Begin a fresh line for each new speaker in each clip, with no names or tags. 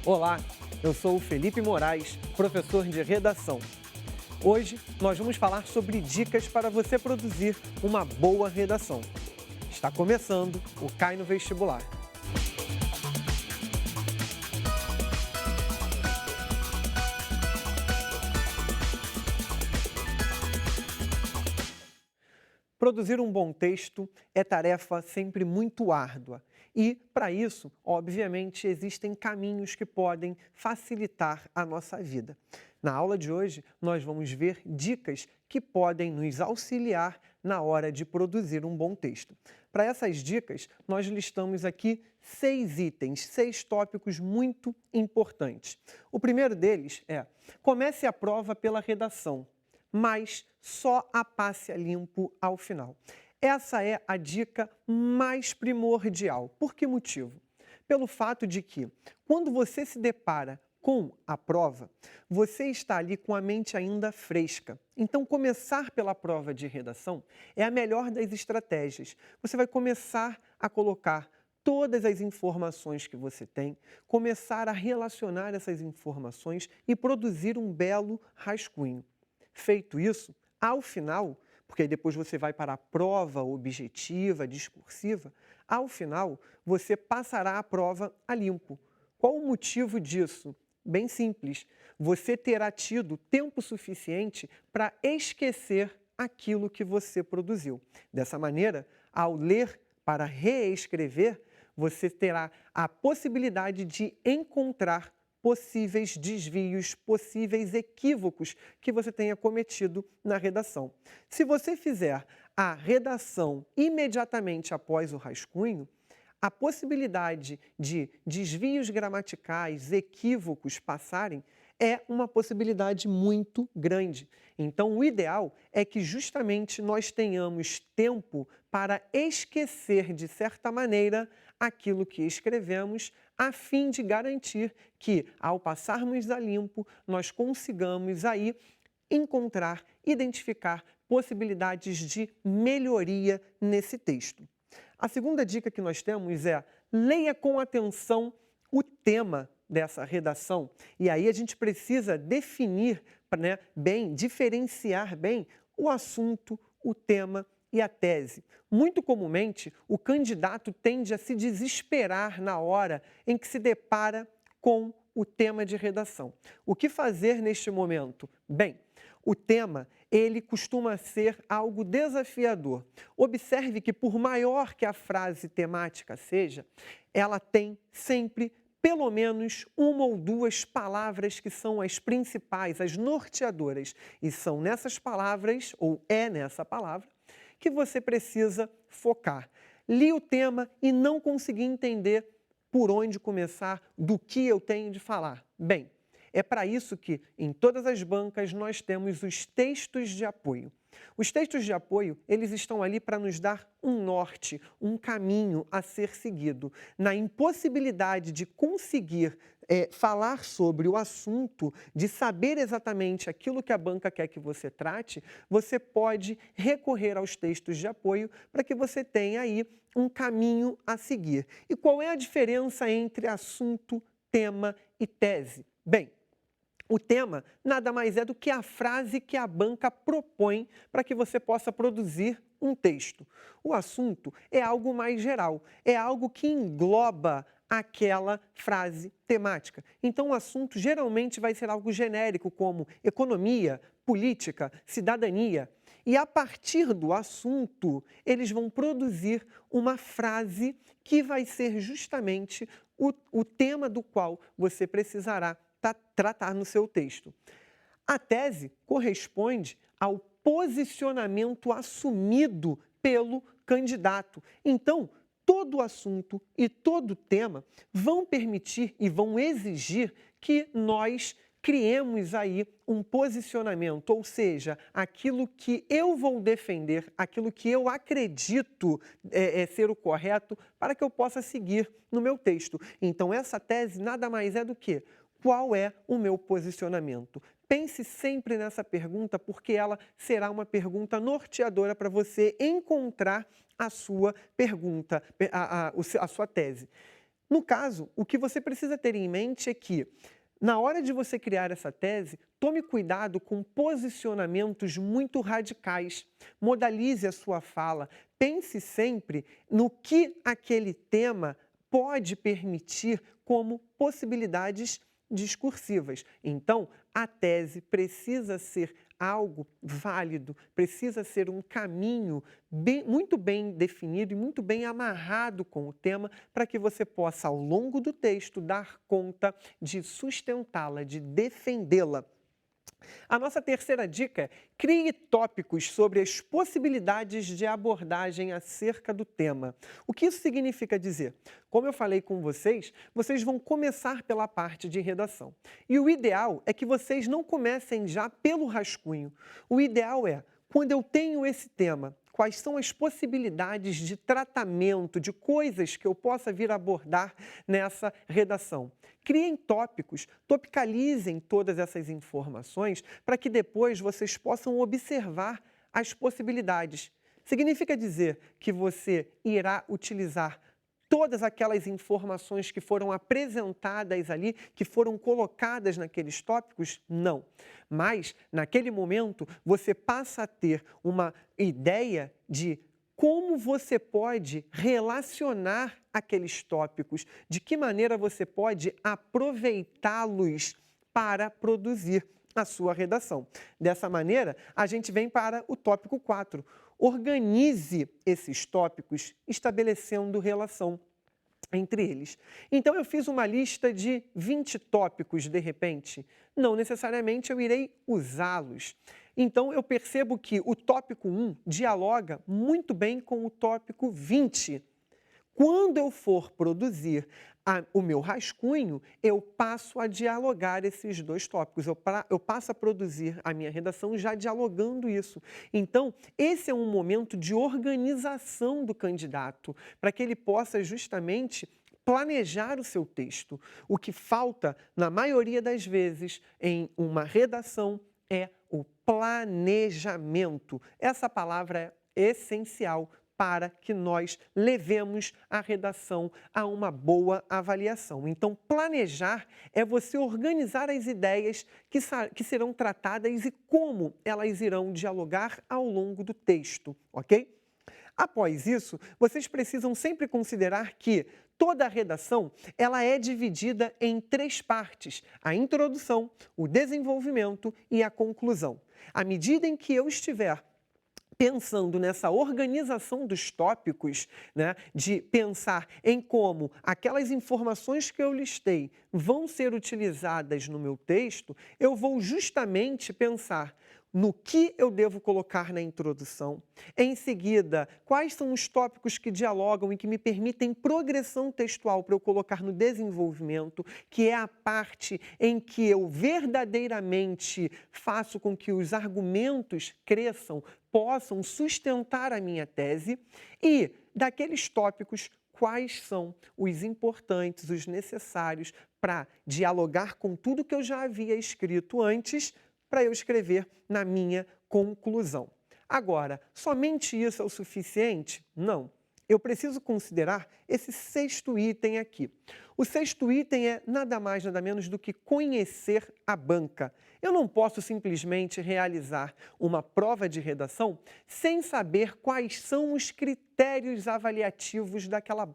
Olá, eu sou o Felipe Moraes, professor de redação. Hoje nós vamos falar sobre dicas para você produzir uma boa redação. Está começando o Cai no Vestibular. Produzir um bom texto é tarefa sempre muito árdua e, para isso, obviamente, existem caminhos que podem facilitar a nossa vida. Na aula de hoje, nós vamos ver dicas que podem nos auxiliar na hora de produzir um bom texto. Para essas dicas, nós listamos aqui 6 itens, 6 tópicos muito importantes. O primeiro deles é: comece a prova pela redação, mas só a passe a limpo ao final. Essa é a dica mais primordial. Por que motivo? Pelo fato de que, quando você se depara com a prova, você está ali com a mente ainda fresca. Então, começar pela prova de redação é a melhor das estratégias. Você vai começar a colocar todas as informações que você tem, começar a relacionar essas informações e produzir um belo rascunho. Feito isso, ao final, porque depois você vai para a prova objetiva, discursiva, ao final você passará a prova a limpo. Qual o motivo disso? Bem simples, você terá tido tempo suficiente para esquecer aquilo que você produziu. Dessa maneira, ao ler para reescrever, você terá a possibilidade de encontrar possíveis desvios, possíveis equívocos que você tenha cometido na redação. Se você fizer a redação imediatamente após o rascunho, a possibilidade de desvios gramaticais, equívocos passarem é uma possibilidade muito grande. Então, o ideal é que justamente nós tenhamos tempo para esquecer, de certa maneira, aquilo que escrevemos, a fim de garantir que, ao passarmos a limpo, nós consigamos aí encontrar, identificar possibilidades de melhoria nesse texto. A segunda dica que nós temos é: leia com atenção o tema dessa redação. E aí a gente precisa definir, bem, diferenciar bem o assunto, o tema e a tese. Muito comumente, o candidato tende a se desesperar na hora em que se depara com o tema de redação. O que fazer neste momento? Bem, o tema, ele costuma ser algo desafiador. Observe que, por maior que a frase temática seja, ela tem sempre pelo menos uma ou duas palavras que são as principais, as norteadoras. E são nessas palavras, ou é nessa palavra, que você precisa focar. Li o tema e não consegui entender por onde começar, do que eu tenho de falar. Bem, é para isso que, em todas as bancas, nós temos os textos de apoio. Os textos de apoio, eles estão ali para nos dar um norte, um caminho a ser seguido. Na impossibilidade de conseguir falar sobre o assunto, de saber exatamente aquilo que a banca quer que você trate, você pode recorrer aos textos de apoio para que você tenha aí um caminho a seguir. E qual é a diferença entre assunto, tema e tese? Bem, o tema nada mais é do que a frase que a banca propõe para que você possa produzir um texto. O assunto é algo mais geral, é algo que engloba aquela frase temática. Então, o assunto geralmente vai ser algo genérico, como economia, política, cidadania. E a partir do assunto, eles vão produzir uma frase que vai ser justamente o tema do qual você precisará tratar no seu texto. A tese corresponde ao posicionamento assumido pelo candidato. Então, todo o assunto e todo o tema vão permitir e vão exigir que nós criemos aí um posicionamento, ou seja, aquilo que eu vou defender, aquilo que eu acredito ser o correto para que eu possa seguir no meu texto. Então, essa tese nada mais é do que: qual é o meu posicionamento? Pense sempre nessa pergunta, porque ela será uma pergunta norteadora para você encontrar a sua pergunta, a sua tese. No caso, o que você precisa ter em mente é que, na hora de você criar essa tese, tome cuidado com posicionamentos muito radicais. Modalize a sua fala. Pense sempre no que aquele tema pode permitir como possibilidades discursivas. Então, a tese precisa ser algo válido, precisa ser um caminho muito bem definido e muito bem amarrado com o tema para que você possa, ao longo do texto, dar conta de sustentá-la, de defendê-la. A nossa terceira dica é: crie tópicos sobre as possibilidades de abordagem acerca do tema. O que isso significa dizer? Como eu falei com vocês, vocês vão começar pela parte de redação. E o ideal é que vocês não comecem já pelo rascunho. O ideal é, quando eu tenho esse tema, quais são as possibilidades de tratamento, de coisas que eu possa vir abordar nessa redação. Criem tópicos, topicalizem todas essas informações para que depois vocês possam observar as possibilidades. Significa dizer que você irá utilizar todas aquelas informações que foram apresentadas ali, que foram colocadas naqueles tópicos? Não. Mas, naquele momento, você passa a ter uma ideia de como você pode relacionar aqueles tópicos, de que maneira você pode aproveitá-los para produzir a sua redação. Dessa maneira, a gente vem para o tópico 4. Organize esses tópicos estabelecendo relação entre eles. Então, eu fiz uma lista de 20 tópicos, de repente. Não necessariamente eu irei usá-los. Então, eu percebo que o tópico 1 dialoga muito bem com o tópico 20. Quando eu for produzir o meu rascunho, eu passo a dialogar esses dois tópicos. Eu passo a produzir a minha redação já dialogando isso. Então, esse é um momento de organização do candidato, para que ele possa justamente planejar o seu texto. O que falta, na maioria das vezes, em uma redação é o planejamento. Essa palavra é essencial para que nós levemos a redação a uma boa avaliação. Então, planejar é você organizar as ideias que serão tratadas e como elas irão dialogar ao longo do texto, ok? Após isso, vocês precisam sempre considerar que toda a redação ela é dividida em 3 partes: a introdução, o desenvolvimento e a conclusão. À medida em que eu estiver pensando nessa organização dos tópicos, né, de pensar em como aquelas informações que eu listei vão ser utilizadas no meu texto, eu vou justamente pensar no que eu devo colocar na introdução. Em seguida, quais são os tópicos que dialogam e que me permitem progressão textual para eu colocar no desenvolvimento, que é a parte em que eu verdadeiramente faço com que os argumentos cresçam, possam sustentar a minha tese, e daqueles tópicos, quais são os importantes, os necessários para dialogar com tudo que eu já havia escrito antes, para eu escrever na minha conclusão. Agora, somente isso é o suficiente? Não. Eu preciso considerar esse 6º item aqui. O 6º item é nada mais, nada menos do que conhecer a banca. Eu não posso simplesmente realizar uma prova de redação sem saber quais são os critérios avaliativos daquela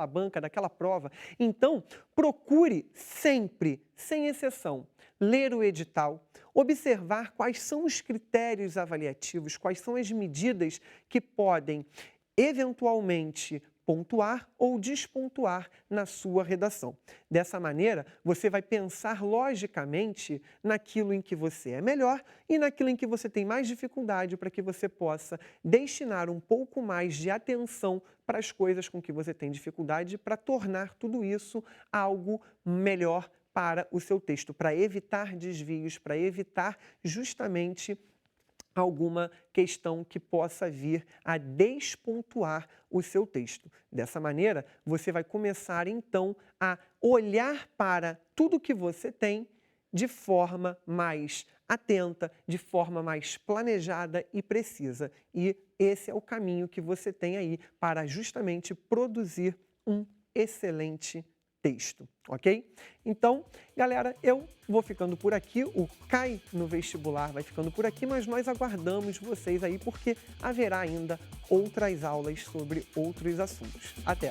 banca, daquela prova. Então, procure sempre, sem exceção, ler o edital, observar quais são os critérios avaliativos, quais são as medidas que podem, eventualmente, pontuar ou despontuar na sua redação. Dessa maneira, você vai pensar logicamente naquilo em que você é melhor e naquilo em que você tem mais dificuldade, para que você possa destinar um pouco mais de atenção para as coisas com que você tem dificuldade, para tornar tudo isso algo melhor para o seu texto, para evitar desvios, para evitar justamente alguma questão que possa vir a despontuar o seu texto. Dessa maneira, você vai começar então a olhar para tudo que você tem de forma mais atenta, de forma mais planejada e precisa. E esse é o caminho que você tem aí para justamente produzir um excelente texto, ok? Então, galera, eu vou ficando por aqui, o Cai no Vestibular vai ficando por aqui, mas nós aguardamos vocês aí porque haverá ainda outras aulas sobre outros assuntos. Até!